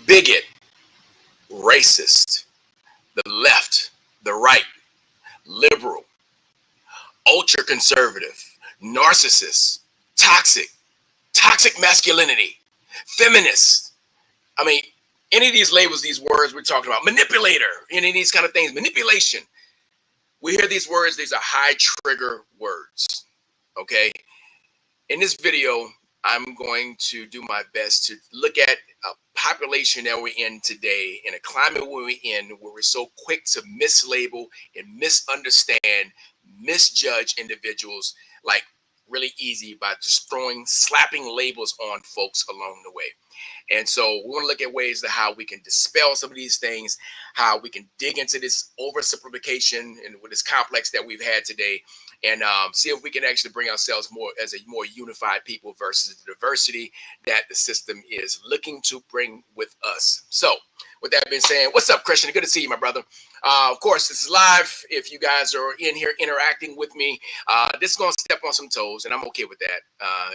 bigot, racist, the left, the right, liberal, ultra conservative, narcissist, toxic masculinity, feminist. I mean, any of these labels, these words we're talking about, manipulator, any of these kind of things, manipulation. We hear these words, these are high trigger words, okay? In this video, I'm going to do my best to look at a population that we're in today, in a climate where we're in, where we're so quick to mislabel and misunderstand, misjudge individuals like really easy by just slapping labels on folks along the way. And so we're going to look at ways to how we can dispel some of these things, how we can dig into this oversimplification and with this complex that we've had today, and see if we can actually bring ourselves more as a more unified people versus the diversity that the system is looking to bring with us. So with that being said, what's up, Christian? Good to see you, my brother. Of course, this is live. If you guys are in here interacting with me, this is going to step on some toes, and I'm okay with that.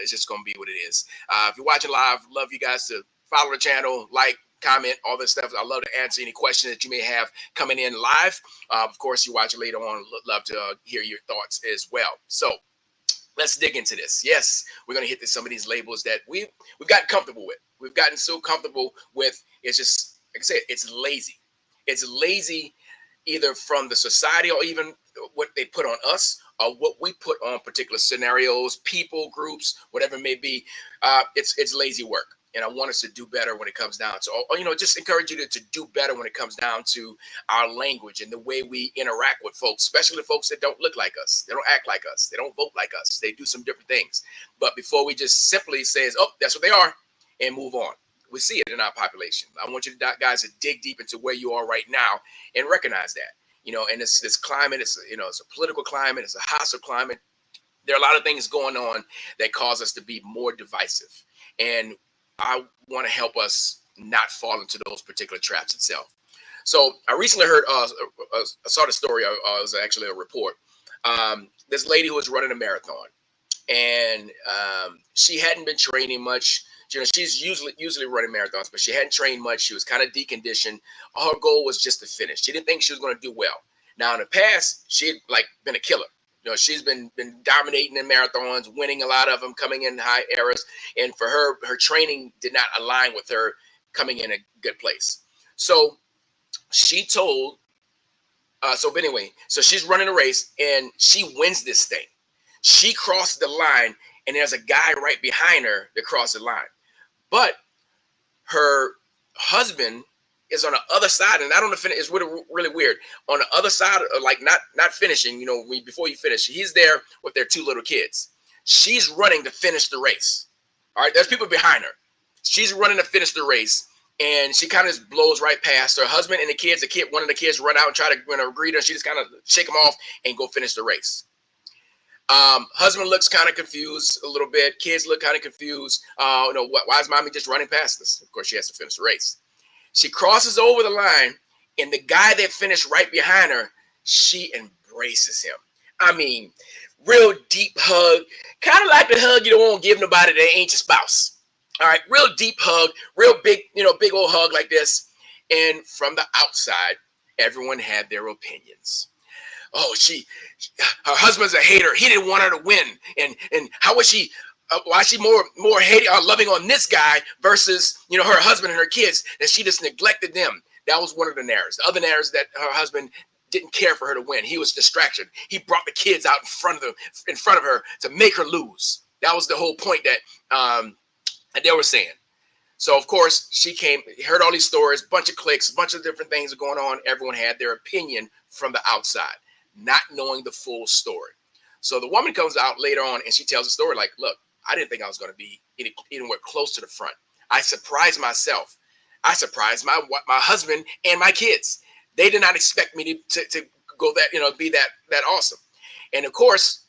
It's just going to be what it is. If you're watching live, love you guys to follow the channel, like, comment, all this stuff. I love to answer any questions that you may have coming in live. Of course, you watch it later on. Love to hear your thoughts as well. So let's dig into this. Yes, we're going to hit some of these labels that we've gotten comfortable with. We've gotten so comfortable with. It's just, like I said, it's lazy. It's lazy either from the society or even what they put on us or what we put on particular scenarios, people, groups, whatever it may be. It's lazy work. And I want us to do better when it comes down to, just encourage you to do better when it comes down to our language and the way we interact with folks, especially folks that don't look like us. They don't act like us. They don't vote like us. They do some different things. But before we just simply say, oh, that's what they are, and move on. We see it in our population. I want you guys to dig deep into where you are right now and recognize that, and this climate, it's a political climate, it's a hostile climate. There are a lot of things going on that cause us to be more divisive. And I want to help us not fall into those particular traps itself. So I recently heard, I saw the story. It was actually a report. This lady who was running a marathon, and she hadn't been training much. She's usually running marathons, but she hadn't trained much. She was kind of deconditioned. Her goal was just to finish. She didn't think she was going to do well. Now in the past, she had been a killer. She's been dominating in marathons, winning a lot of them, coming in high eras. And for her training did not align with her coming in a good place. So she told, so she's running a race and she wins this thing. She crossed the line and there's a guy right behind her that crossed the line. But her husband is on the other side, and I don't know if it's really weird. On the other side, not finishing, before you finish, he's there with their two little kids. She's running to finish the race. All right, there's people behind her. She's running to finish the race, and she kind of just blows right past her husband and the kids. One of the kids run out and try to greet her. She just kind of shake them off and go finish the race. Husband looks kind of confused a little bit. Kids look kind of confused. Why is mommy just running past us? Of course, she has to finish the race. She crosses over the line, and the guy that finished right behind her, she embraces him. I mean, real deep hug, kind of like the hug you don't want to give nobody that ain't your spouse. All right, real deep hug, real big, big old hug like this. And from the outside, everyone had their opinions. Oh, her husband's a hater. He didn't want her to win. And how was she? Why is she more hating or loving on this guy versus her husband and her kids, that she just neglected them? That was one of the narratives. The other narratives that her husband didn't care for her to win. He was distracted. He brought the kids out in front of her to make her lose. That was the whole point that they were saying. So of course she heard all these stories, bunch of clicks, a bunch of different things going on. Everyone had their opinion from the outside, not knowing the full story. So the woman comes out later on and she tells the story like, look, I didn't think I was going to be anywhere close to the front. I surprised myself. I surprised my husband and my kids. They did not expect me to go that, be that awesome. And of course,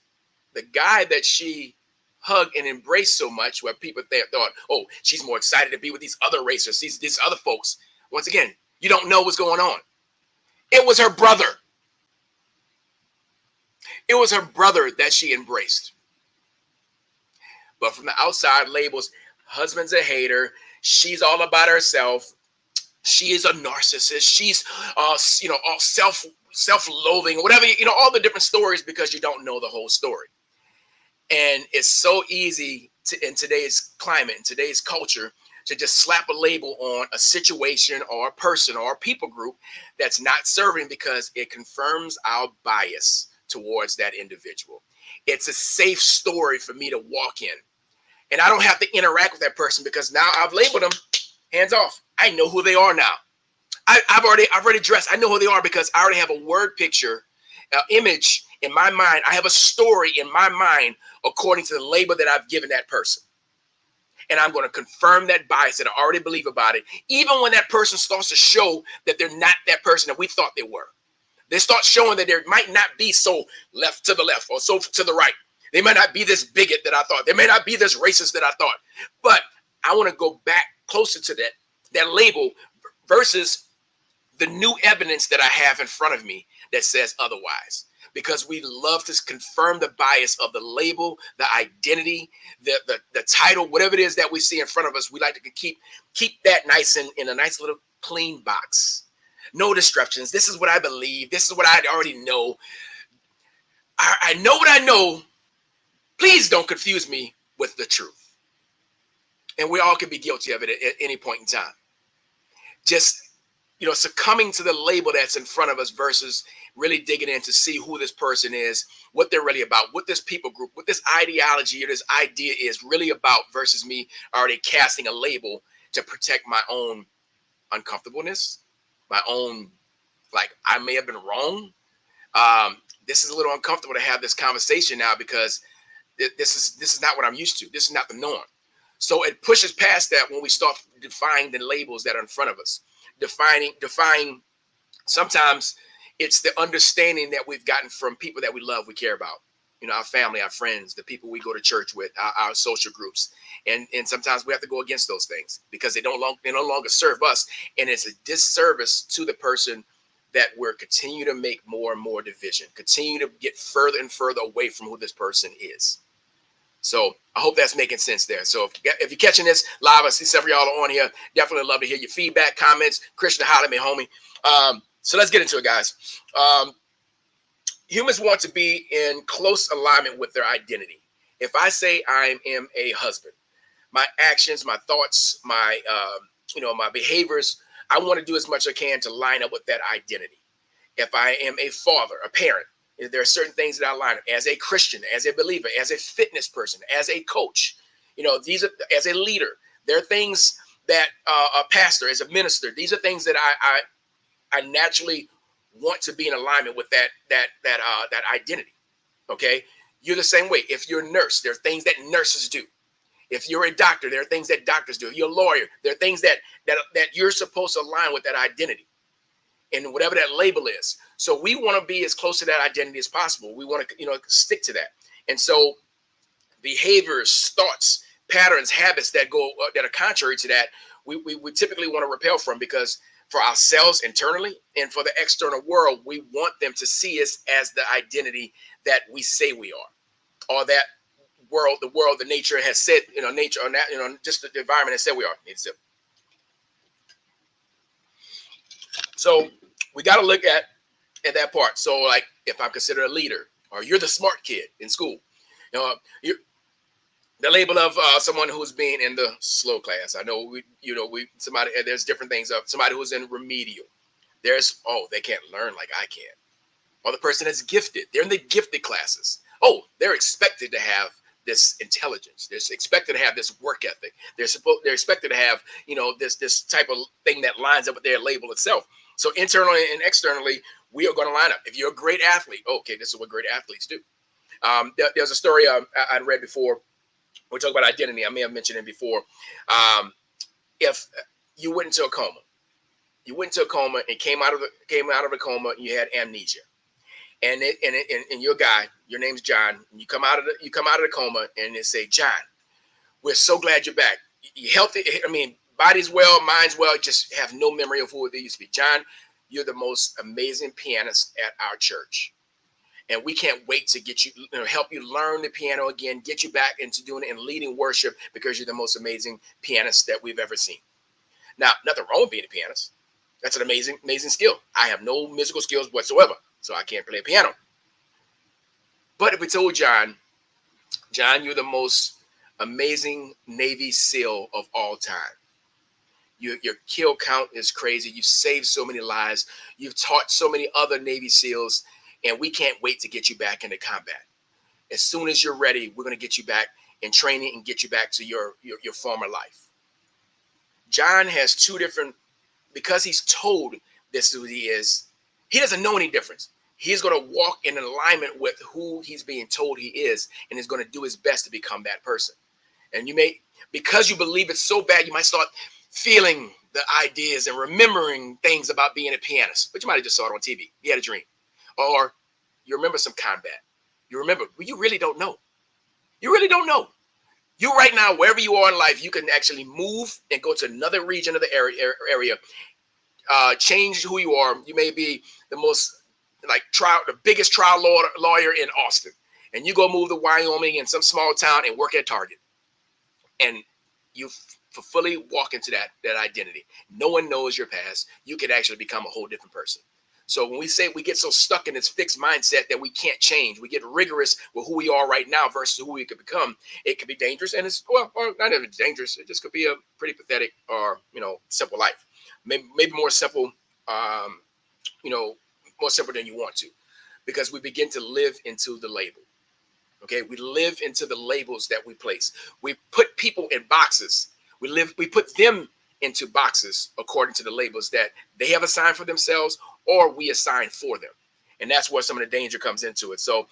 the guy that she hugged and embraced so much, where people thought, oh, she's more excited to be with these other racers, these other folks. Once again, you don't know what's going on. It was her brother. It was her brother that she embraced. But from the outside, labels, husband's a hater, she's all about herself, She is a narcissist. She's, all self-loathing, whatever, all the different stories, because you don't know the whole story. And it's so easy in today's climate, in today's culture, to just slap a label on a situation or a person or a people group that's not serving, because it confirms our bias towards that individual. It's a safe story for me to walk in, and I don't have to interact with that person, because now I've labeled them. Hands off. I know who they are now. I've already dressed. I know who they are, because I already have a word picture, image in my mind. I have a story in my mind according to the label that I've given that person. And I'm going to confirm that bias that I already believe about it, even when that person starts to show that they're not that person that we thought they were. They start showing that there might not be so left to the left or so to the right. They might not be this bigot that I thought. They may not be this racist that I thought. But I want to go back closer to that label versus the new evidence that I have in front of me that says otherwise. Because we love to confirm the bias of the label, the identity, the title, whatever it is that we see in front of us. We like to keep that nice in a nice little clean box. No disruptions. This is what I believe. This is what I already know. I know what I know. Please don't confuse me with the truth. And we all can be guilty of it at any point in time. Just, succumbing to the label that's in front of us versus really digging in to see who this person is, what they're really about, what this people group, what this ideology or this idea is really about, versus me already casting a label to protect my own uncomfortableness, my own, like, I may have been wrong. This is a little uncomfortable to have this conversation now, because this is not what I'm used to. This is not the norm. So it pushes past that when we start defining the labels that are in front of us. Defining. Sometimes it's the understanding that we've gotten from people that we love, we care about. Our family, our friends, the people we go to church with, our social groups. And sometimes we have to go against those things, because they no longer serve us. And it's a disservice to the person that we're continue to make more and more division, continue to get further and further away from who this person is. So I hope that's making sense there. So if you're catching this live, I see several of y'all on here. Definitely love to hear your feedback, comments. Christian, holler at me, homie. So let's get into it, guys. Humans want to be in close alignment with their identity. If I say I am a husband, my actions, my thoughts, my behaviors, I want to do as much as I can to line up with that identity. If I am a father, a parent, there are certain things that I line up as a Christian, as a believer, as a fitness person, as a coach. These are, as a leader. There are things that a pastor, as a minister. These are things that I naturally want to be in alignment with that identity. Okay, you're the same way. If you're a nurse, there are things that nurses do. If you're a doctor, there are things that doctors do. If you're a lawyer, there are things that you're supposed to align with that identity, and whatever that label is. So we want to be as close to that identity as possible. We want to, stick to that. And so behaviors, thoughts, patterns, habits that are contrary to that, we typically want to repel from, because for ourselves internally and for the external world, we want them to see us as the identity that we say we are, or that the nature has said, nature, or that, just the environment has said we are. So we got to look at that part. So, like, if I'm considered a leader, or you're the smart kid in school, you're the label of someone who's being in the slow class. I know somebody. There's different things of somebody who's in remedial. There's they can't learn like I can, or the person that's gifted. They're in the gifted classes. They're expected to have this intelligence. They're expected to have this work ethic. They're expected to have this type of thing that lines up with their label itself. So internally and externally, we are going to line up. If you're a great athlete, okay, this is what great athletes do. There's a story I'd read before. We talk about identity. I may have mentioned it before. If you went into a coma, and came out of the coma, and you had amnesia, and you're a guy, your name's John, and you come out of the coma, and they say, John, we're so glad you're back. You're healthy. I mean, body's well, mind's well, just have no memory of who they used to be. John, you're the most amazing pianist at our church. And we can't wait to get you, help you learn the piano again, get you back into doing it and leading worship, because you're the most amazing pianist that we've ever seen. Now, nothing wrong with being a pianist. That's an amazing, amazing skill. I have no musical skills whatsoever, so I can't play piano. But if we told John, you're the most amazing Navy SEAL of all time. Your kill count is crazy. You've saved so many lives. You've taught so many other Navy SEALs, and we can't wait to get you back into combat. As soon as you're ready, we're going to get you back in training and get you back to your former life. John has two different, because he's told this is who he is, he doesn't know any difference. He's going to walk in alignment with who he's being told he is, and is going to do his best to become that person. And you may, because you believe it's so bad, you might start feeling the ideas and remembering things about being a pianist, but you might have just saw it on TV. You had a dream. Or you remember some combat. You remember, but you really don't know. You really don't know. You right now, wherever you are in life, you can actually move and go to another region of the area, change who you are. You may be the most, the biggest trial lawyer in Austin, and you go move to Wyoming in some small town and work at Target, and you fully walk into that identity. No one knows your past. You can actually become a whole different person. So when we say we get so stuck in this fixed mindset that we can't change, we get rigorous with who we are right now versus who we could become, it could be dangerous. And it's, well, not even dangerous. It just could be a pretty pathetic or, simple life. Maybe more simple, more simple than you want to, because we begin to live into the label. Okay. We live into the labels that we place. We put people in boxes. We put them into boxes according to the labels that they have assigned for themselves or we assign for them. And that's where some of the danger comes into it. So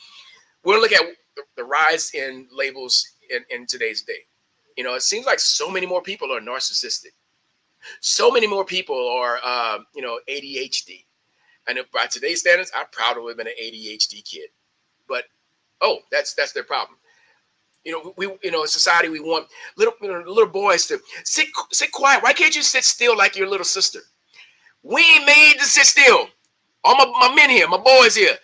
we're going to look at the rise in labels in today's day. It seems like so many more people are narcissistic. So many more people are, ADHD. And by today's standards, I probably would have been an ADHD kid. But, that's their problem. We in society, we want little boys to sit quiet. Why can't you sit still like your little sister? We ain't made to sit still. All my men here, my boys here,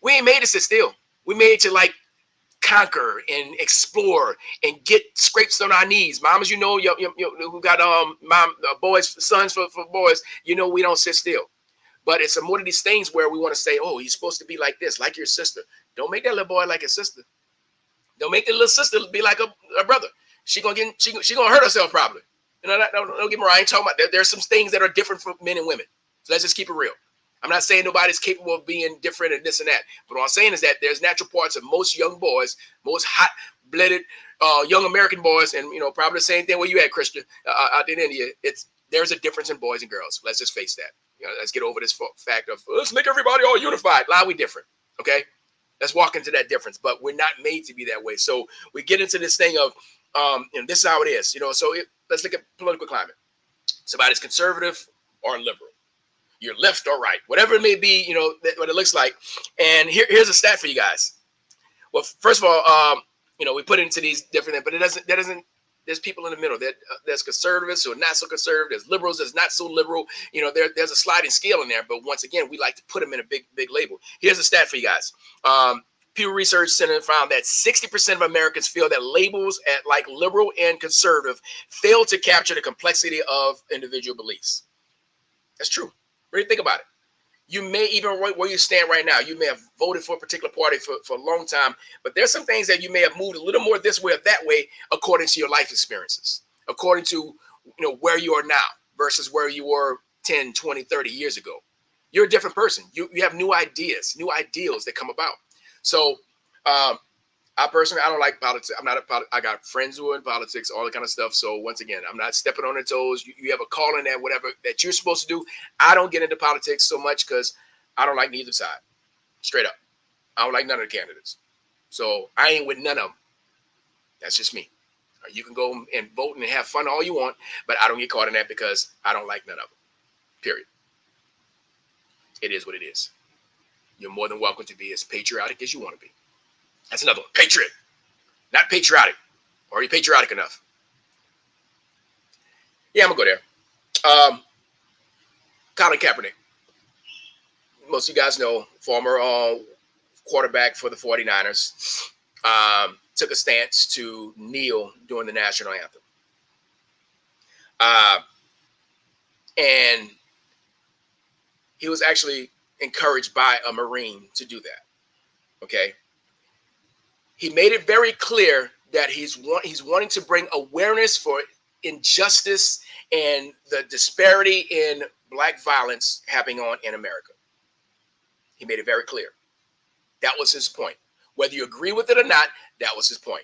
we ain't made to sit still. We made to conquer and explore and get scrapes on our knees. Mamas, who got boys, sons for boys, we don't sit still. But it's one of these things where we want to say, oh, he's supposed to be like this, like your sister. Don't make that little boy like his sister. Don't make the little sister be like a brother. She gonna hurt herself probably. Don't get me wrong. I ain't talking about there's some things that are different for men and women. So let's just keep it real. I'm not saying nobody's capable of being different and this and that. But what I'm saying is that there's natural parts of most young boys, most hot-blooded young American boys, and probably the same thing where you at, Christian, out in India. There's a difference in boys and girls. Let's just face that. Let's get over this fact of let's make everybody all unified. Lie, we different. Okay. Let's walk into that difference, but we're not made to be that way. So we get into this thing of, and this is how it is, So let's look at political climate. Somebody's conservative or liberal. You're left or right, whatever it may be, what it looks like. And here's a stat for you guys. Well, first of all, we put into these different, but there's people in the middle. There's conservatives who are not so conservative. There's liberals that's not so liberal. There's a sliding scale in there. But once again, we like to put them in a big label. Here's a stat for you guys. Pew Research Center found that 60% of Americans feel that labels like liberal and conservative fail to capture the complexity of individual beliefs. That's true. Really think about it. You may even where you stand right now, you may have voted for a particular party for a long time, but there's some things that you may have moved a little more this way or that way according to your life experiences, according to where you are now versus where you were 10, 20, 30 years ago. You're a different person. You have new ideas, new ideals that come about. So I personally, I don't like politics. I got friends who are in politics, all that kind of stuff. So once again, I'm not stepping on their toes. You have a calling at whatever that you're supposed to do. I don't get into politics so much because I don't like neither side. Straight up. I don't like none of the candidates. So I ain't with none of them. That's just me. You can go and vote and have fun all you want, but I don't get caught in that because I don't like none of them. Period. It is what it is. You're more than welcome to be as patriotic as you want to be. That's another one. Patriot. Not patriotic. Are you patriotic enough? Yeah, I'm going to go there. Colin Kaepernick. Most of you guys know, former quarterback for the 49ers, took a stance to kneel during the national anthem. And he was actually encouraged by a Marine to do that. Okay. He made it very clear that he's wanting to bring awareness for injustice and the disparity in Black violence happening on in America. He made it very clear. That was his point. Whether you agree with it or not, that was his point.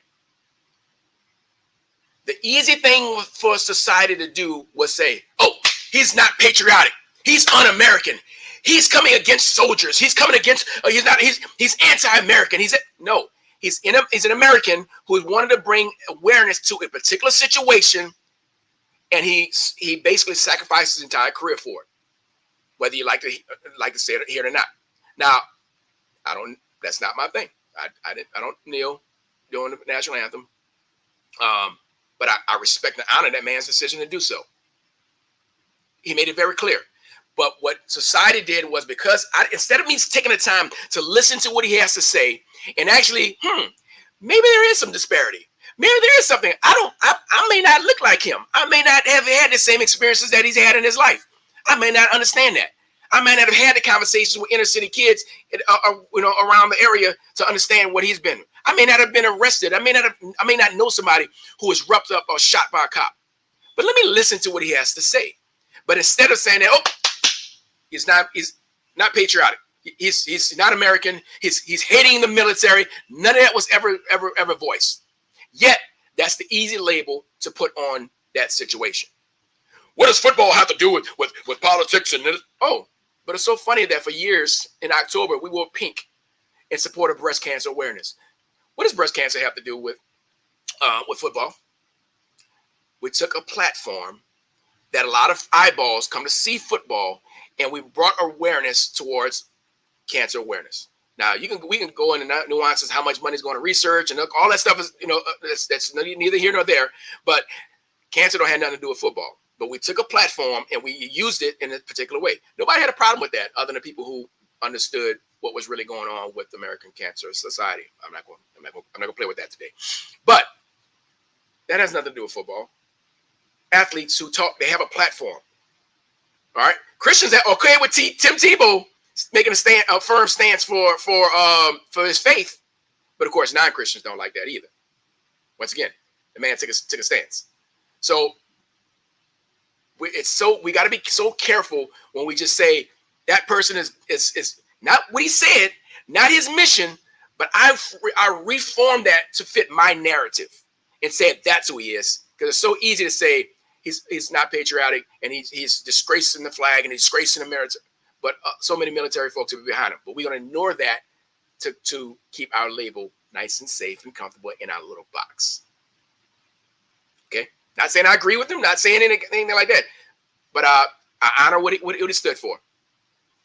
The easy thing for society to do was say, oh, he's not patriotic. He's un-American. He's coming against soldiers. He's coming against, he's anti-American. No, he's an American who wanted to bring awareness to a particular situation, and he basically sacrificed his entire career for it, whether you like to say it here or not. Now, that's not my thing. I don't kneel during the national anthem. But I respect and honor that man's decision to do so. He made it very clear. But what society did was, because instead of me taking the time to listen to what he has to say and actually, maybe there is some disparity. Maybe there is something. I may not look like him. I may not have had the same experiences that he's had in his life. I may not understand that. I may not have had the conversations with inner city kids, around the area to understand what he's been. I may not have been arrested. I may not know somebody who was roughed up or shot by a cop. But let me listen to what he has to say. But instead of saying that, oh, he's not patriotic. He's not American. He's hating the military. None of that was ever voiced. Yet that's the easy label to put on that situation. What does football have to do with politics and this? Oh, but it's so funny that for years in October we wore pink in support of breast cancer awareness. What does breast cancer have to do with football? We took a platform that a lot of eyeballs come to see football, and we brought awareness towards cancer awareness. Now we can go into nuances, how much money is going to research, and all that stuff is that's neither here nor there. But cancer don't have nothing to do with football. But we took a platform and we used it in a particular way. Nobody had a problem with that, other than people who understood what was really going on with the American Cancer Society. I'm not going to play with that today. But that has nothing to do with football. Athletes who talk, they have a platform. All right, Christians are okay with Tim Tebow making a firm stance for his faith, but of course non-Christians don't like that either. Once again, the man took a stance. So we got to be so careful when we just say that person is not what he said, not his mission, but I reformed that to fit my narrative and say that's who he is, because it's so easy to say he's not patriotic and he's disgracing the flag and he's disgracing the military, but so many military folks are behind him. But we're going to ignore that to keep our label nice and safe and comfortable in our little box. Okay. Not saying I agree with him, not saying anything like that, but I honor what he stood for.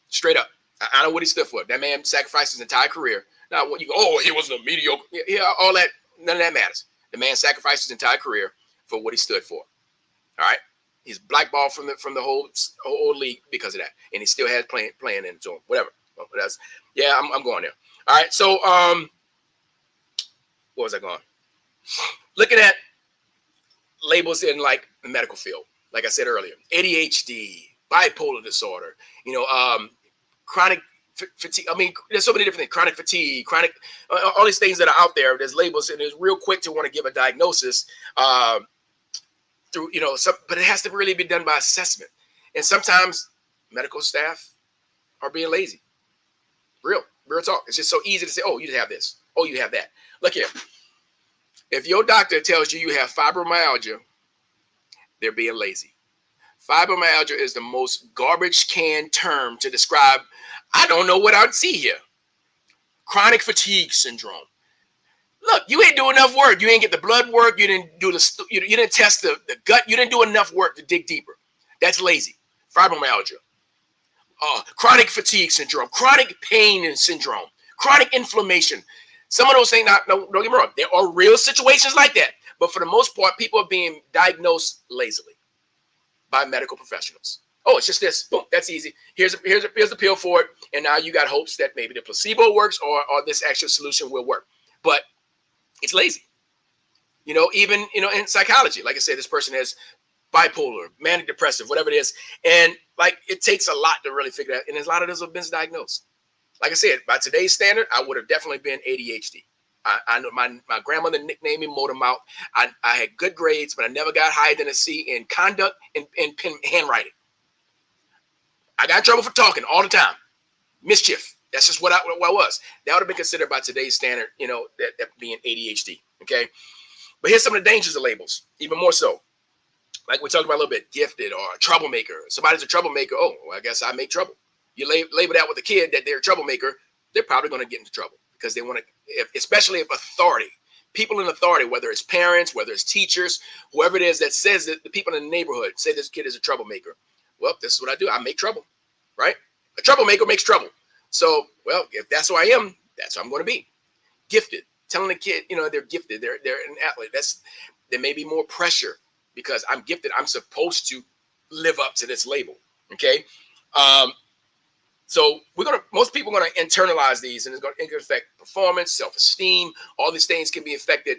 Straight up, I honor what he stood for. That man sacrificed his entire career. Now, when you go, oh, he wasn't a mediocre, yeah, all that, none of that matters. The man sacrificed his entire career for what he stood for. All right, he's blackballed from the whole league because of that, and he still has playing in it. So whatever. But that's, yeah, I'm going there. All right, so what was I going? Looking at labels in like the medical field, like I said earlier, ADHD, bipolar disorder, chronic fatigue. I mean, there's so many different things. Chronic fatigue, chronic, all these things that are out there. There's labels, and it's real quick to want to give a diagnosis through, but it has to really be done by assessment. And sometimes medical staff are being lazy. Real talk. It's just so easy to say, oh, you have this. Oh, you have that. Look here. If your doctor tells you have fibromyalgia, they're being lazy. Fibromyalgia is the most garbage can term to describe, I don't know what I'd see here. Chronic fatigue syndrome. Look, you ain't do enough work. You ain't get the blood work. You didn't do you didn't test the gut. You didn't do enough work to dig deeper. That's lazy. Fibromyalgia. Chronic fatigue syndrome. Chronic pain syndrome. Chronic inflammation. Some of those things, don't get me wrong, there are real situations like that. But for the most part, people are being diagnosed lazily by medical professionals. Oh, it's just this. Boom, that's easy. Here's the pill for it. And now you got hopes that maybe the placebo works or this actual solution will work. But it's lazy. Even, in psychology, like I said, this person has bipolar, manic depressive, whatever it is. And like, it takes a lot to really figure that. And there's a lot of those have been misdiagnosed. Like I said, by today's standard, I would have definitely been ADHD. I know my grandmother nicknamed me Motor Mouth. I had good grades, but I never got higher than a C in conduct and pen handwriting. I got in trouble for talking all the time. Mischief. That's just what I was. That would have been considered by today's standard, that being ADHD. Okay. But here's some of the dangers of labels, even more so. Like we talked about a little bit, gifted or a troublemaker. Somebody's a troublemaker. Oh, well, I guess I make trouble. You label that with a kid that they're a troublemaker, they're probably going to get into trouble because they want to, especially if authority, people in authority, whether it's parents, whether it's teachers, whoever it is that says that the people in the neighborhood say this kid is a troublemaker. Well, this is what I do. I make trouble, right? A troublemaker makes trouble. So, well, if that's who I am, that's who I'm going to be. Gifted, telling the kid, they're gifted, they're an athlete. There may be more pressure because I'm gifted. I'm supposed to live up to this label. Okay. So most people are going to internalize these, and it's going to affect performance, self-esteem. All these things can be affected,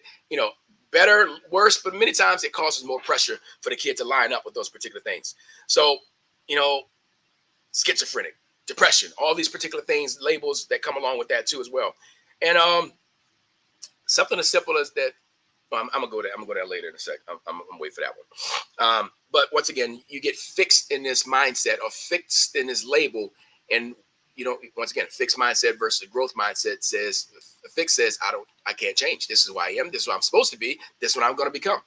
better, worse, but many times it causes more pressure for the kid to line up with those particular things. So, schizophrenic, depression, all these particular things, labels that come along with that too as well. And something as simple as that. Well, I'm gonna go there. I'm gonna go there later in a sec. I'm waiting for that one. But once again, you get fixed in this mindset or fixed in this label, and once again, fixed mindset versus growth mindset says, fix says, I can't change. This is who I am. This is what I'm supposed to be. This is what I'm gonna become.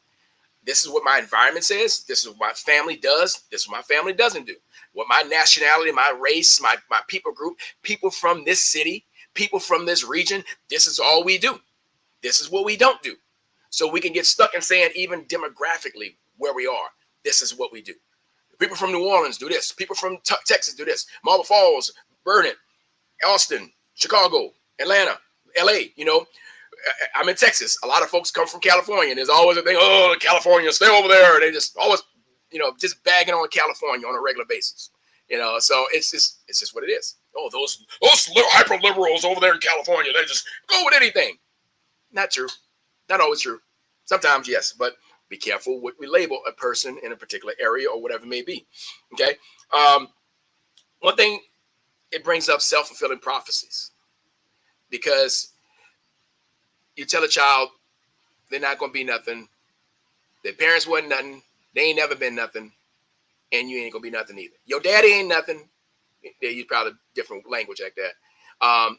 This is what my environment says. This is what my family does. This is what my family doesn't do. What my nationality, my race, my people group, people from this city, people from this region. This is all we do. This is what we don't do. So we can get stuck in saying, even demographically, where we are, this is what we do. People from New Orleans do this. People from Texas do this. Marble Falls, Vernon, Austin, Chicago, Atlanta, LA. I'm in Texas. A lot of folks come from California. And there's always a thing, oh, California, stay over there. They just always, just bagging on California on a regular basis. So it's just what it is. Oh, those hyper liberals over there in California, they just go with anything. Not true. Not always true. Sometimes, yes, but be careful what we label a person in a particular area or whatever it may be. Okay. One thing, it brings up self-fulfilling prophecies, because you tell a child they're not going to be nothing. Their parents wasn't nothing. They ain't never been nothing. And you ain't going to be nothing either. Your daddy ain't nothing. They use probably different language like that.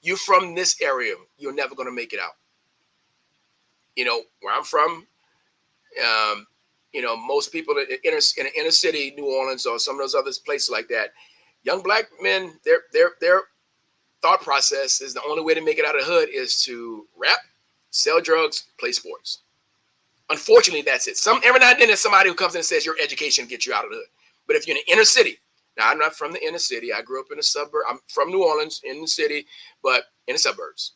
You from this area, you're never going to make it out. Where I'm from, most people in the inner city, New Orleans, or some of those other places like that, young black men, their thought process is the only way to make it out of the hood is to rap, sell drugs, play sports. Unfortunately, that's it. Every now and then there's somebody who comes in and says your education gets you out of the hood. But if you're in the inner city, now I'm not from the inner city. I grew up in a suburb. I'm from New Orleans in the city, but in the suburbs.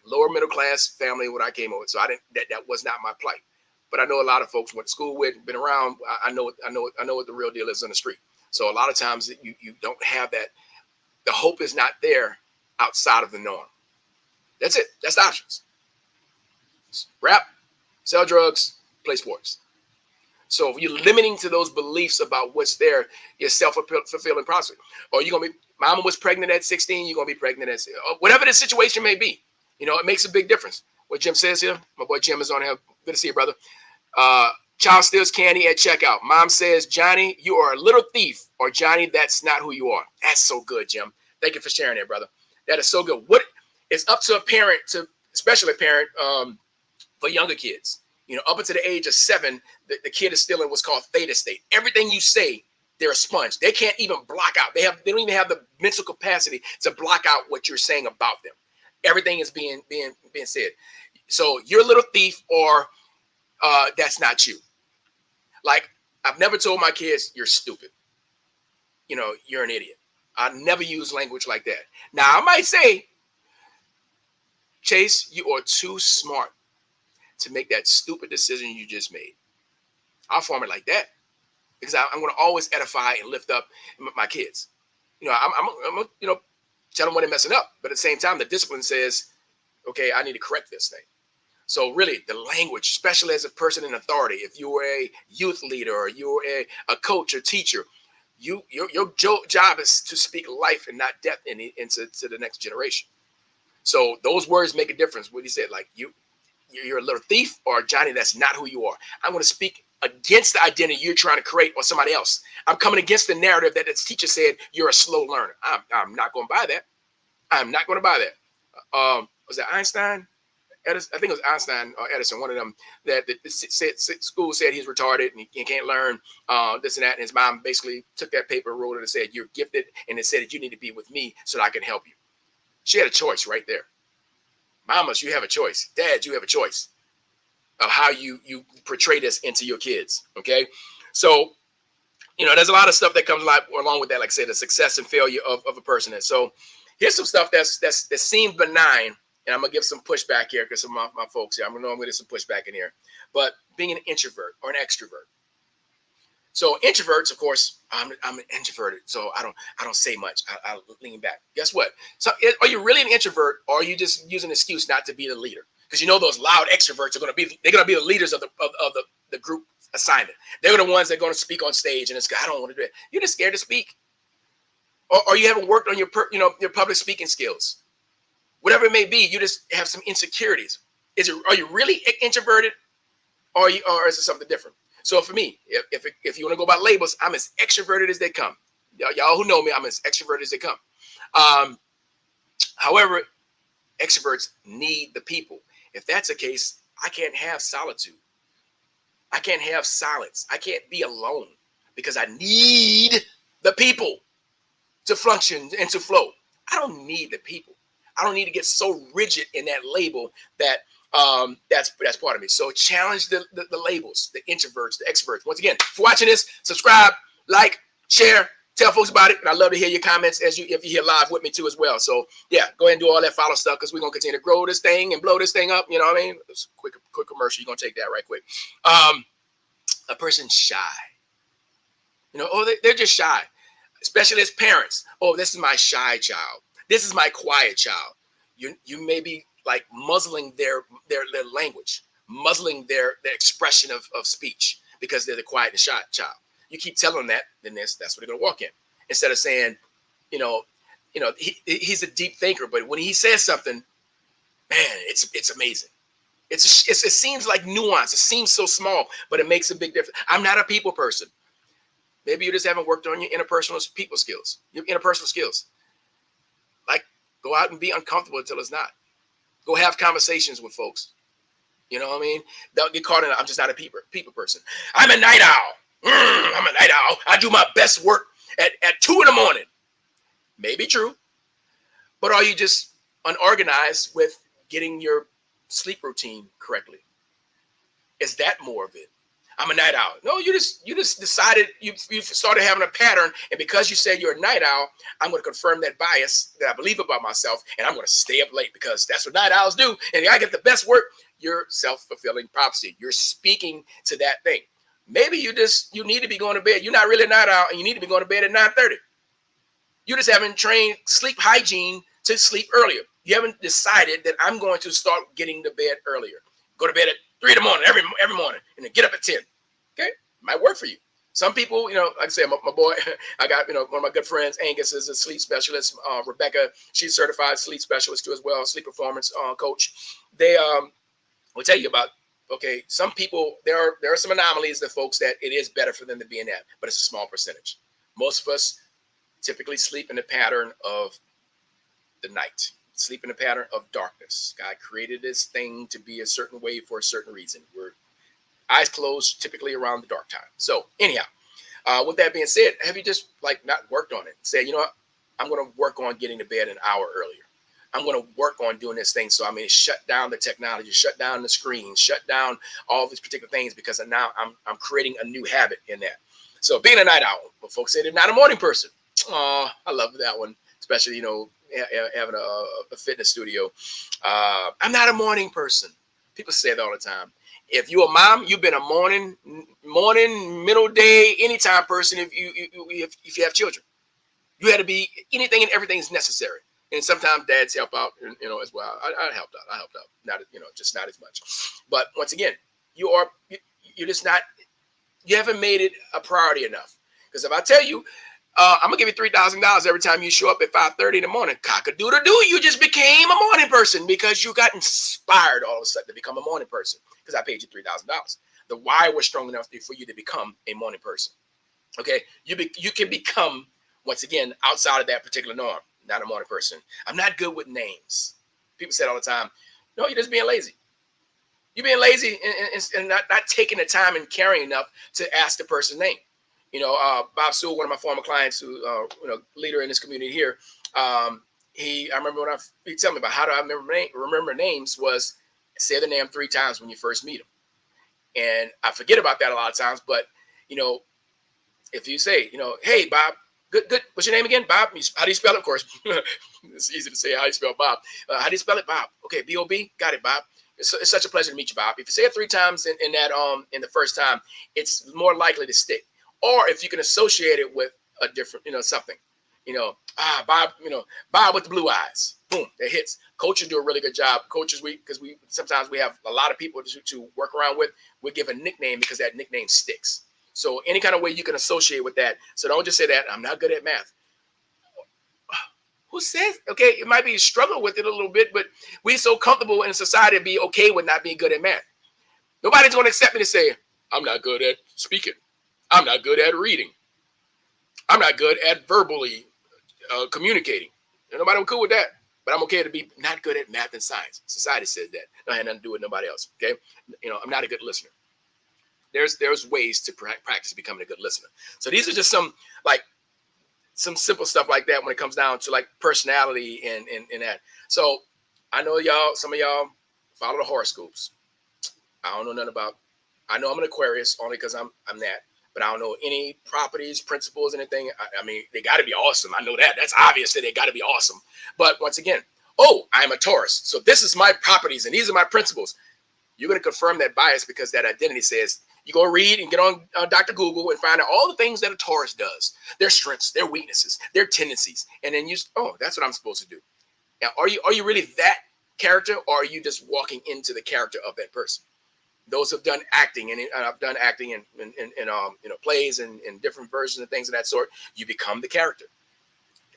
Lower middle class family when I came over, so I didn't. That was not my plight. But I know a lot of folks went to school with, been around. I know what the real deal is on the street. So a lot of times you don't have that. The hope is not there outside of the norm. That's it. That's the options. Rap, sell drugs, play sports. So if you're limiting to those beliefs about what's there, you're self-fulfilling prophecy. Or you're gonna be, mama was pregnant at 16, you're gonna be pregnant at whatever the situation may be. It makes a big difference. What Jim says here, my boy Jim is on here. Good to see you, brother. Child steals candy at checkout. Mom says, Johnny, you are a little thief, or Johnny, that's not who you are. That's so good, Jim. Thank you for sharing that, brother. That is so good. It's up to a parent, especially a parent, for younger kids. Up until the age of 7, the kid is still in what's called theta state. Everything you say, they're a sponge. They can't even block out. They don't even have the mental capacity to block out what you're saying about them. Everything is being said. So you're a little thief, or that's not you. Like, I've never told my kids you're stupid. You're an idiot. I never use language like that. Now I might say, Chase, you are too smart to make that stupid decision you just made. I'll form it like that, because I'm going to always edify and lift up my kids. I'm tell them when they're messing up, but at the same time, the discipline says, okay, I need to correct this thing. So really the language, especially as a person in authority, if you were a youth leader or you're a coach or teacher, your job is to speak life and not death into the next generation. So those words make a difference. What he said, like you're a little thief, or Johnny, that's not who you are. I'm going to speak against the identity you're trying to create or somebody else. I'm coming against the narrative that the teacher said you're a slow learner. I'm not going to buy that. I'm not going to buy that. Was that Einstein? Edison, I think it was Einstein or Edison, one of them, that the school said he's retarded and he can't learn this and that. And his mom basically took that paper, wrote it, and said, "You're gifted," and it said that you need to be with me so that I can help you. She had a choice right there. Mamas, you have a choice. Dads, you have a choice of how you portray this into your kids. Okay, so there's a lot of stuff that comes along with that. Like I said, the success and failure of a person. And so here's some stuff that seems benign. And I'm going to give some pushback here because some of my folks here, I'm going to get some pushback in here. But being an introvert or an extrovert. So introverts, of course, I'm an introverted, so I don't say much. I lean back. Guess what? So are you really an introvert, or are you just using an excuse not to be the leader? Because those loud extroverts are going to be the leaders of the group assignment. They're the ones that are going to speak on stage, and I don't want to do it. You're just scared to speak, or you haven't worked on your public speaking skills. Whatever it may be, you just have some insecurities. Are you really introverted, or is it something different? So for me, if you want to go by labels, I'm as extroverted as they come. Y'all who know me, I'm as extroverted as they come. However, extroverts need the people. If that's the case, I can't have solitude. I can't have silence. I can't be alone because I need the people to function and to flow. I don't need the people. I don't need to get so rigid in that label that that's part of me. So challenge the labels, the introverts, the extroverts. Once again, if you're watching this, subscribe, like, share, tell folks about it. And I'd love to hear your comments if you're here live with me too as well. So yeah, go ahead and do all that follow stuff because we're going to continue to grow this thing and blow this thing up. You know what I mean? It's a quick commercial. You're going to take that right quick. A person's shy. They're just shy, especially as parents. Oh, this is my shy child. This is my quiet child. You may be like muzzling their language, muzzling their expression of speech because they're the quiet and shy child. You keep telling them that, then that's what they're going to walk in. Instead of saying, he's a deep thinker, but when he says something, man, it's amazing. It seems like nuance. It seems so small, but it makes a big difference. I'm not a people person. Maybe you just haven't worked on your interpersonal skills. Like, go out and be uncomfortable until it's not. Go have conversations with folks. You know what I mean? Don't get caught in I'm just not a people person. I'm a night owl. I'm a night owl. I do my best work at 2 a.m. Maybe true. But are you just unorganized with getting your sleep routine correctly? Is that more of it? I'm a night owl. No, you just decided you started having a pattern, and because you said you're a night owl, I'm going to confirm that bias that I believe about myself, and I'm going to stay up late because that's what night owls do. And I get the best work. You're self-fulfilling prophecy. You're speaking to that thing. Maybe you need to be going to bed. You're not really a night owl, and you need to be going to bed at 9:30. You just haven't trained sleep hygiene to sleep earlier. You haven't decided that I'm going to start getting to bed earlier. Go to bed at 3 in the morning every morning, and then get up at 10. Okay, might work for you. Some people, like I said, my boy, I got one of my good friends, Angus, is a sleep specialist. Rebecca, she's certified sleep specialist too as well, sleep performance coach. They will tell you about. Okay, some people there are some anomalies that folks that it is better for them to be in that, but it's a small percentage. Most of us typically sleep in the pattern of the night. Sleep in a pattern of darkness. God created this thing to be a certain way for a certain reason. We're eyes closed typically around the dark time. So anyhow, with that being said, have you just not worked on it? Say, you know what? I'm going to work on getting to bed an hour earlier. I'm going to work on doing this thing. So shut down the technology, shut down the screens, shut down all these particular things because now I'm creating a new habit in that. So being a night owl, but folks say they're not a morning person. Oh, I love that one, especially, having a fitness studio. I'm not a morning person. People say that all the time. If you're a mom, you've been a morning, middle day, anytime person. If you have children, you had to be anything and everything is necessary. And sometimes dads help out, as well. I helped out. Not, just not as much. But once again, you're just not, you haven't made it a priority enough. Because if I tell you, I'm gonna give you $3,000 every time you show up at 5:30 in the morning, cock-a-doodle-doo, you just became a morning person because you got inspired all of a sudden to become a morning person because I paid you $3,000. The why was strong enough for you to become a morning person. Okay, you can become, once again, outside of that particular norm, not a morning person. I'm not good with names. People say it all the time. No, you're just being lazy. You're being lazy and not taking the time and caring enough to ask the person's name. Bob Sewell, one of my former clients, who leader in this community here, I remember when he told me about how do I remember names was say the name 3 times when you first meet them. And I forget about that a lot of times, but if you say, hey Bob, good, what's your name again? Bob. How do you spell it? Of course, it's easy to say how you spell Bob. How do you spell it? Bob. Okay, B-O-B. Got it, Bob. It's such a pleasure to meet you, Bob. If you say it 3 times in the first time, it's more likely to stick. Or if you can associate it with a different, something, Bob, Bob with the blue eyes, boom, that hits. Coaches do a really good job. Coaches, because we sometimes we have a lot of people to work around with. We give a nickname because that nickname sticks. So any kind of way you can associate with that. So don't just say that I'm not good at math. Who says? Okay, it might be a struggle with it a little bit, but we're so comfortable in society to be okay with not being good at math. Nobody's going to accept me to say I'm not good at speaking. I'm not good at reading. I'm not good at verbally communicating. Nobody was cool with that. But I'm okay to be not good at math and science. Society says that. I had nothing to do with nobody else. Okay, I'm not a good listener. There's ways to practice becoming a good listener. So these are just some simple stuff like that when it comes down to like personality and that. So I know some of y'all follow the horoscopes. I don't know nothing about. I know I'm an Aquarius only because I'm that. But I don't know any properties, principles, anything. I mean, they got to be awesome. I know that. That's obvious that they got to be awesome. But once again, I'm a Taurus. So this is my properties and these are my principles. You're going to confirm that bias because that identity says you go read and get on Dr. Google and find out all the things that a Taurus does, their strengths, their weaknesses, their tendencies. And then that's what I'm supposed to do. Now, are you really that character or are you just walking into the character of that person? Those who've done acting, and I've done acting in plays and different versions and things of that sort, you become the character.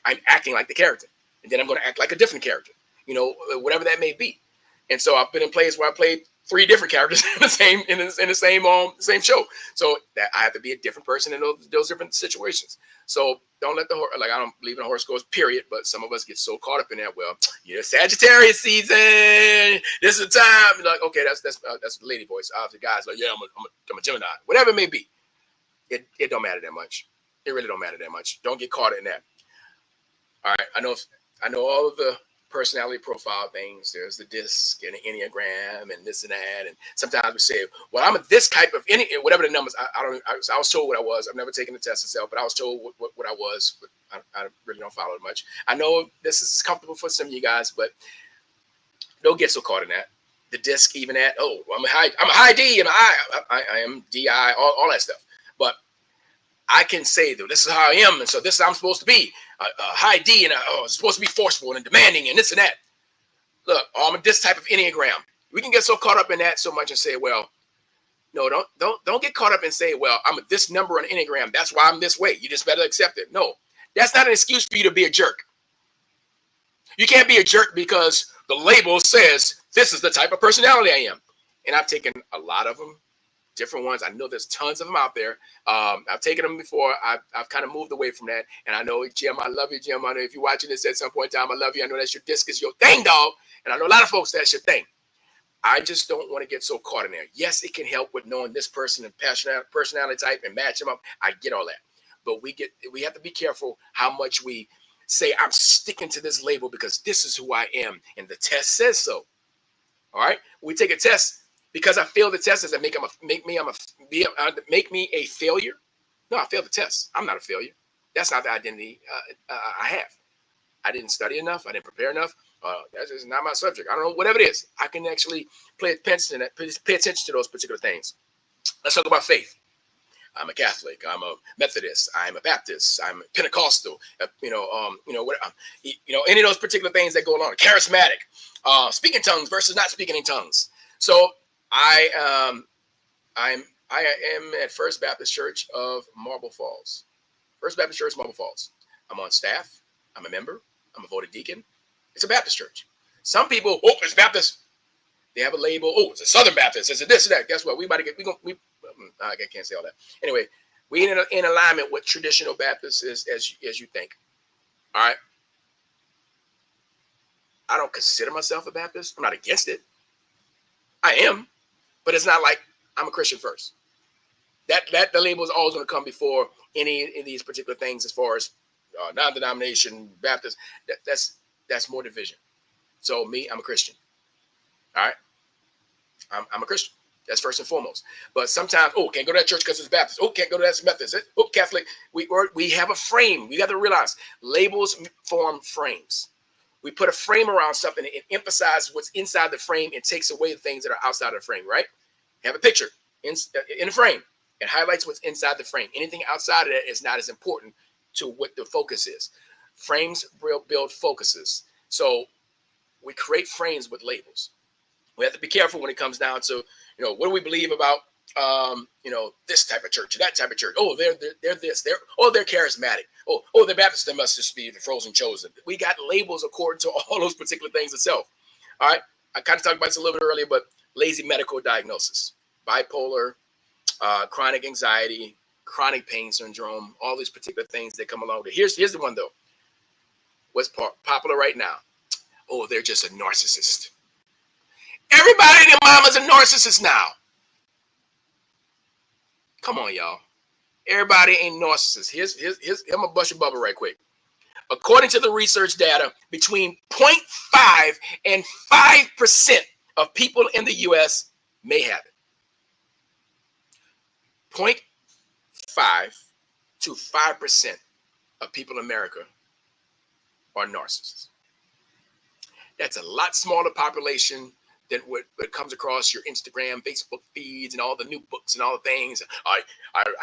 I'm acting like the character, and then I'm going to act like a different character, whatever that may be. And so I've been in plays where I played 3 different characters in the same show. So that I have to be a different person in those different situations. So don't let I don't believe in horoscopes, period. But some of us get so caught up in that. Well, Sagittarius season. This is the time. Like, okay, that's the lady voice. The guy's like, yeah, I'm a Gemini. Whatever it may be, it don't matter that much. It really don't matter that much. Don't get caught in that. All right, I know all of the personality profile things. There's the DISC and the Enneagram and this and that. And sometimes we say, well, I'm this type of whatever the numbers. I was told what I was. I've never taken the test itself, but I was told what I was. But I really don't follow it much. I know this is comfortable for some of you guys, but don't get so caught in that. The DISC, even that. Oh, I'm a high D and I am DI, all that stuff. But I can say that this is how I am, and so this is how I'm supposed to be. High D, and I'm supposed to be forceful and demanding, and this and that. Look, I'm this type of Enneagram. We can get so caught up in that so much and say, well, no, don't get caught up and say, well, I'm this number on Enneagram. That's why I'm this way. You just better accept it. No, that's not an excuse for you to be a jerk. You can't be a jerk because the label says this is the type of personality I am. And I've taken a lot of them. Different ones. I know there's tons of them out there. I've taken them before. I've kind of moved away from that. And I know, Jim, I love you, Jim. I know if you're watching this at some point in time, I love you. I know that's your DISC is your thing, dog. And I know a lot of folks, that's your thing. I just don't want to get so caught in there. Yes, it can help with knowing this person and personality type and match them up. I get all that. But we have to be careful how much we say I'm sticking to this label because this is who I am. And the test says so. All right. We take a test. Because I failed the test, does that make me a failure? No, I failed the test. I'm not a failure. That's not the identity I have. I didn't study enough. I didn't prepare enough. That's just not my subject. I don't know. Whatever it is, I can actually pay attention to those particular things. Let's talk about faith. I'm a Catholic. I'm a Methodist. I'm a Baptist. I'm a Pentecostal. Any of those particular things that go along. Charismatic, speaking tongues versus not speaking in tongues. So I am at First Baptist Church of Marble Falls. First Baptist Church, Marble Falls. I'm on staff. I'm a member. I'm a voted deacon. It's a Baptist church. Some people, oh, it's Baptist. They have a label. Oh, it's a Southern Baptist. It's a this and that. Guess what? I can't say all that. Anyway, we in alignment with traditional Baptists as you think. All right. I don't consider myself a Baptist. I'm not against it. I am, but it's not like I'm a Christian first. That the label is always going to come before any of these particular things as far as non-denomination Baptist. That's more division. So me, I'm a Christian. All right. I'm a Christian. That's first and foremost. But sometimes, can't go to that church because it's Baptist. Can't go to that Methodist. Catholic. We have a frame. We got to realize labels form frames. We put a frame around something and emphasize what's inside the frame and takes away the things that are outside of the frame, right? Have a picture in the frame. It highlights what's inside the frame. Anything outside of that is not as important to what the focus is. Frames build focuses. So we create frames with labels. We have to be careful when it comes down to, what do we believe about, this type of church, that type of church. Oh, they're this. They're charismatic. Oh, they're Baptist. They must just be the frozen chosen. We got labels according to all those particular things itself. All right. I kind of talked about this a little bit earlier, but lazy medical diagnosis, bipolar, chronic anxiety, chronic pain syndrome, all these particular things that come along with it. Here's the one though. What's popular right now? Oh, they're just a narcissist. Everybody and their mama's a narcissist now. Come on, y'all. Everybody ain't narcissists. Here's I'm gonna bust your bubble right quick. According to the research data, between 0.5 and 5% of people in the U.S. may have it. 0.5 to 5% of people in America are narcissists. That's a lot smaller population than what comes across your Instagram, Facebook feeds, and all the new books and all the things. I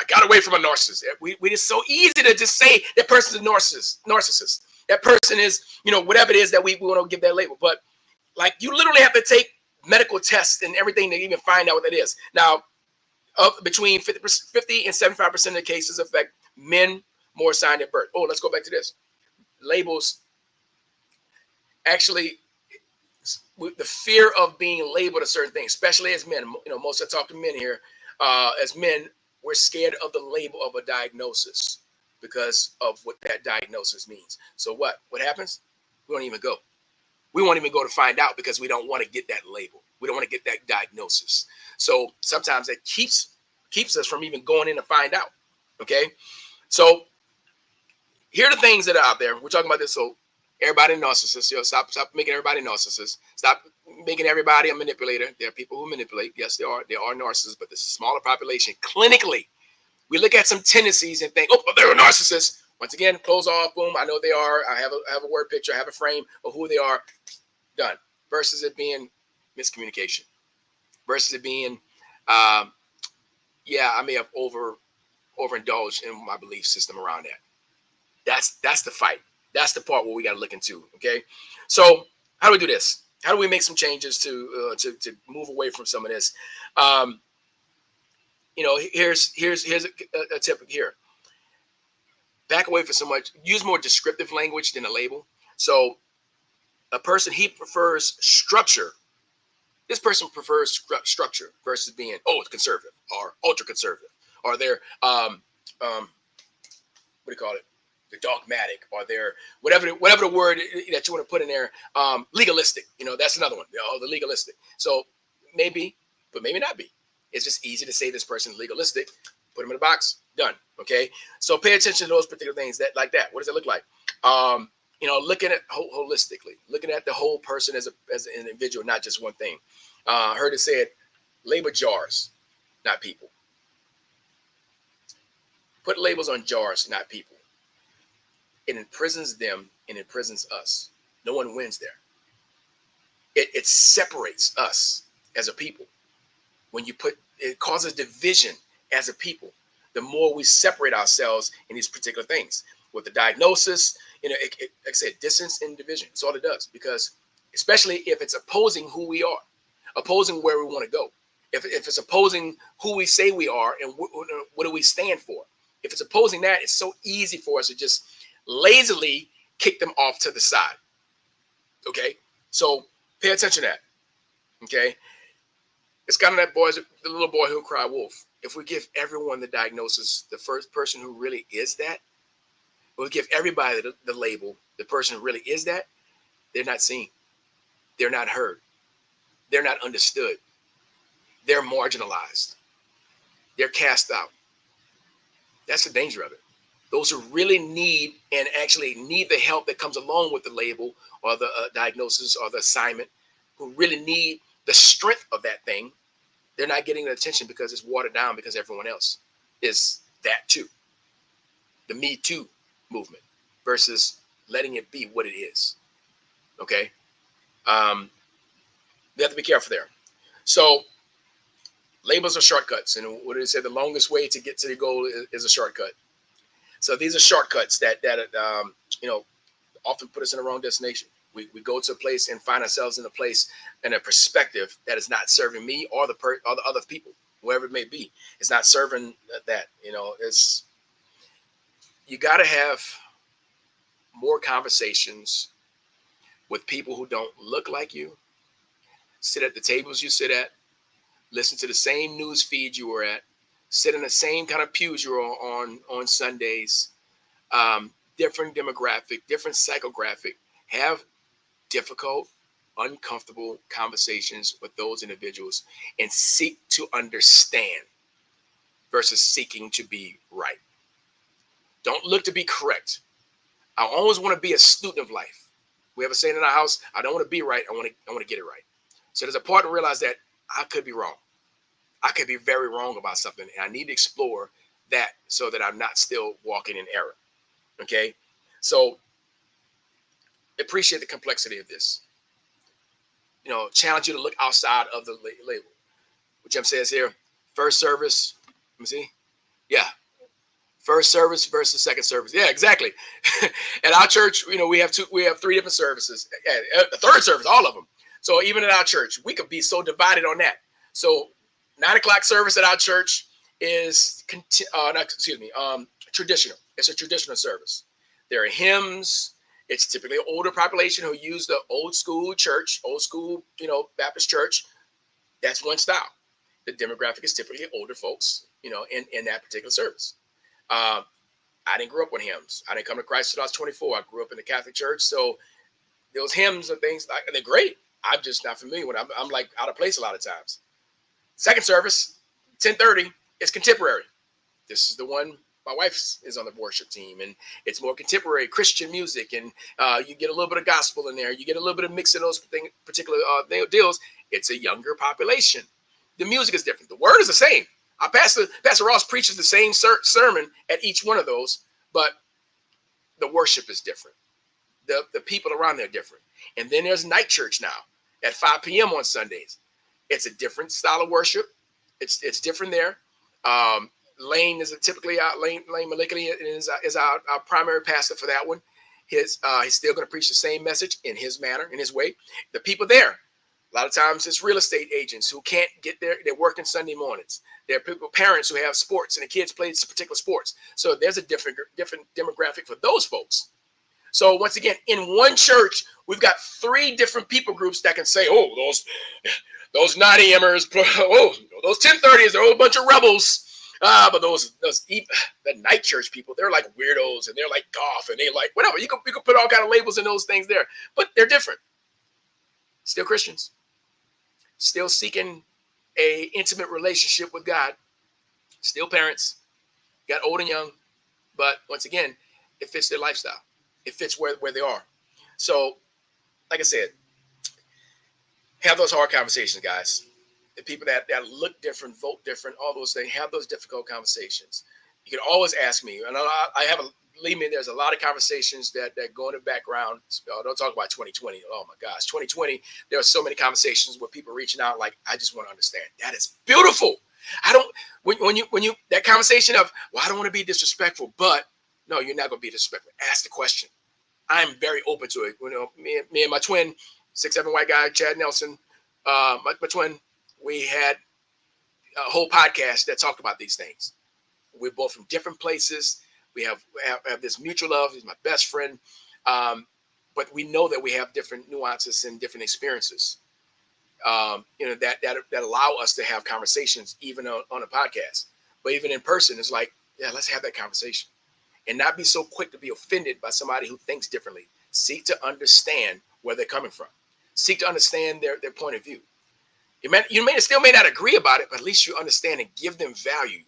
got away from a narcissist. We just so easy to just say that person's a narcissist. That person is, whatever it is that we want to give that label. But like you literally have to take medical tests and everything to even find out what that is. Now, between 50 and 75% of the cases affect men more assigned at birth. Let's go back to this. Labels actually, the fear of being labeled a certain thing, especially as men, most I talk to men here, as men, we're scared of the label of a diagnosis because of what that diagnosis means. So what happens? We don't even go. We won't even go to find out because we don't want to get that label. We don't want to get that diagnosis. So sometimes that keeps us from even going in to find out. Okay. So here are the things that are out there. We're talking about this. So everybody narcissist. Stop making everybody narcissist. Stop making everybody a manipulator. There are people who manipulate. Yes, there are narcissists, but this is a smaller population. Clinically, we look at some tendencies and think, they're a narcissist. Once again, close off, boom. I know they are. I have a word picture. I have a frame of who they are. Done. Versus it being miscommunication. Versus it being, I may have overindulged in my belief system around that. That's the fight. That's the part where we got to look into. Okay. So how do we do this? How do we make some changes to move away from some of this? Here's a tip here. Back away from so much. Use more descriptive language than a label. So a person, he prefers structure. This person prefers structure versus being conservative or ultra conservative, or they're what do you call it? They're dogmatic, or they're whatever the word that you want to put in there. Legalistic. That's another one. The legalistic. So maybe, but maybe not be. It's just easy to say this person is legalistic. Put them in a box. Done. Okay. So pay attention to those particular things like that. What does it look like? Looking at holistically, looking at the whole person as an individual, not just one thing. Heard it said, label jars, not people. Put labels on jars, not people. It imprisons them and imprisons us. No one wins there. It separates us as a people. When it causes division as a people. the more we separate ourselves in these particular things. With the diagnosis, like I said, distance and division. That's all it does. Because especially if it's opposing who we are, opposing where we want to go. If it's opposing who we say we are and what do we stand for. If it's opposing that, it's so easy for us to just lazily kick them off to the side. Okay? So pay attention to that. Okay? It's kind of that the little boy who cried wolf. If we give everyone the diagnosis, the first person who really is that, we give everybody the label, the person who really is that, they're not seen. They're not heard. They're not understood. They're marginalized. They're cast out. That's the danger of it. Those who really need and actually need the help that comes along with the label or the diagnosis or the assignment, who really need the strength of that thing, they're not getting the attention because it's watered down because everyone else is that too. The Me Too movement versus letting it be what it is. Okay? We have to be careful there. So labels are shortcuts. And what did it say? The longest way to get to the goal is a shortcut. So these are shortcuts that often put us in the wrong destination. We go to a place and find ourselves in a place and a perspective that is not serving me or the other people, whoever it may be. It's not serving that. You got to have more conversations with people who don't look like you, sit at the tables you sit at, listen to the same news feed you were at, sit in the same kind of pews you're on Sundays, different demographic, different psychographic. Have difficult, uncomfortable conversations with those individuals and seek to understand versus seeking to be right. Don't look to be correct. I always want to be a student of life. We have a saying in our house, I don't want to be right, I want to get it right. So there's a part to realize that I could be wrong. I could be very wrong about something, and I need to explore that so that I'm not still walking in error. Okay? So appreciate the complexity of this. Challenge you to look outside of the label. What Jim says here, first service, let me see. Yeah. First service versus second service. Yeah, exactly. At our church, we have 3 different services. The third service, all of them. So even at our church, we could be so divided on that. So 9 o'clock service at our church is traditional. It's a traditional service. There are hymns. It's typically an older population who use the old school church, Baptist church. That's one style. The demographic is typically older folks, in that particular service. I didn't grow up with hymns. I didn't come to Christ until I was 24. I grew up in the Catholic Church. So those hymns and things, they're great. I'm just not familiar with them. I'm like out of place a lot of times. Second service, 10:30, is contemporary. This is the one my wife is on the worship team, and it's more contemporary Christian music, and you get a little bit of gospel in there. You get a little bit of mix of those particular deals. It's a younger population. The music is different. The word is the same. Pastor Ross preaches the same sermon at each one of those, but the worship is different. The people around there are different. And then there's night church now at 5 p.m. on Sundays. It's a different style of worship. It's different there. Lane is Lane Malikely is our primary pastor for that one. He's still going to preach the same message in his manner, in his way. The people there, a lot of times it's real estate agents who can't get there. They're working Sunday mornings. There are parents who have sports and the kids play particular sports. So there's a different demographic for those folks. So once again, in one church, we've got 3 different people groups that can say, oh, those 9 a.m.ers, oh, those 10:30s, they're all a bunch of rebels. But those the night church people, they're like weirdos and they're like goth and they like whatever. You could put all kind of labels in those things there, but they're different. Still Christians, still seeking a intimate relationship with God, still parents, got old and young, but once again, it fits their lifestyle. It fits where they are. So, like I said, have those hard conversations, guys. The people that look different, vote different, all those things, have those difficult conversations. You can always ask me. And believe me, there's a lot of conversations that go in the background. Don't talk about 2020. Oh, my gosh. 2020, there are so many conversations with people reaching out like, I just want to understand. That is beautiful. I don't, when you, that conversation of, well, I don't want to be disrespectful, but no, you're not going to be disrespectful. Ask the question. I'm very open to it. You know, me and my twin, 6'7" white guy, Chad Nelson, my twin, we had a whole podcast that talked about these things. We're both from different places. We have this mutual love. He's my best friend. But we know that we have different nuances and different experiences, you know, that allow us to have conversations even on a podcast. But even in person, it's like, yeah, let's have that conversation and not be so quick to be offended by somebody who thinks differently. Seek to understand where they're coming from. Seek to understand their point of view. You still may not agree about it, but at least you understand and give them value.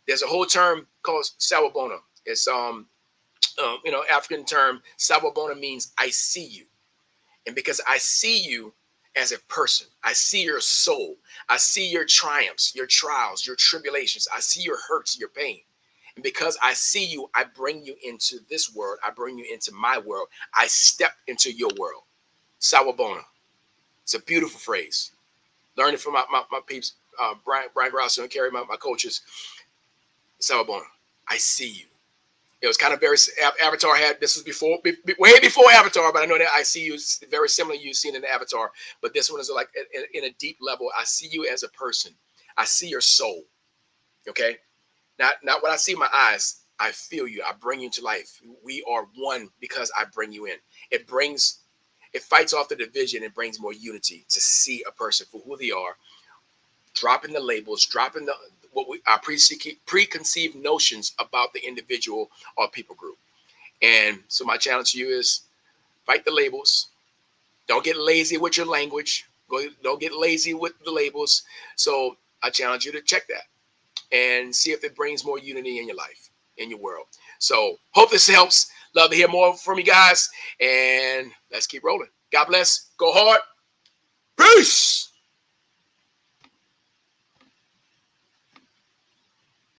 There's a whole term called sawubona. It's you know, African term. Sawubona means I see you, and because I see you as a person, I see your soul, I see your triumphs, your trials, your tribulations, I see your hurts, your pain, and because I see you, I bring you into this world. I bring you into my world. I step into your world. Sawubona. It's a beautiful phrase. Learned it from my peeps, Brian Grosso and Kerry, my coaches. Sawubona. I see you. It was kind of very, Avatar had, this was before, way before Avatar, but I know that I see you very similar you've seen in the Avatar, but this one is like in a deep level. I see you as a person. I see your soul. Okay. Not what I see in my eyes. I feel you. I bring you to life. We are one because I bring you in. It fights off the division and brings more unity to see a person for who they are, dropping the labels, dropping our preconceived notions about the individual or people group. And so my challenge to you is fight the labels. Don't get lazy with your language. Don't get lazy with the labels. So I challenge you to check that and see if it brings more unity in your life, in your world. So hope this helps. Love to hear more from you guys. And let's keep rolling. God bless. Go hard. Peace.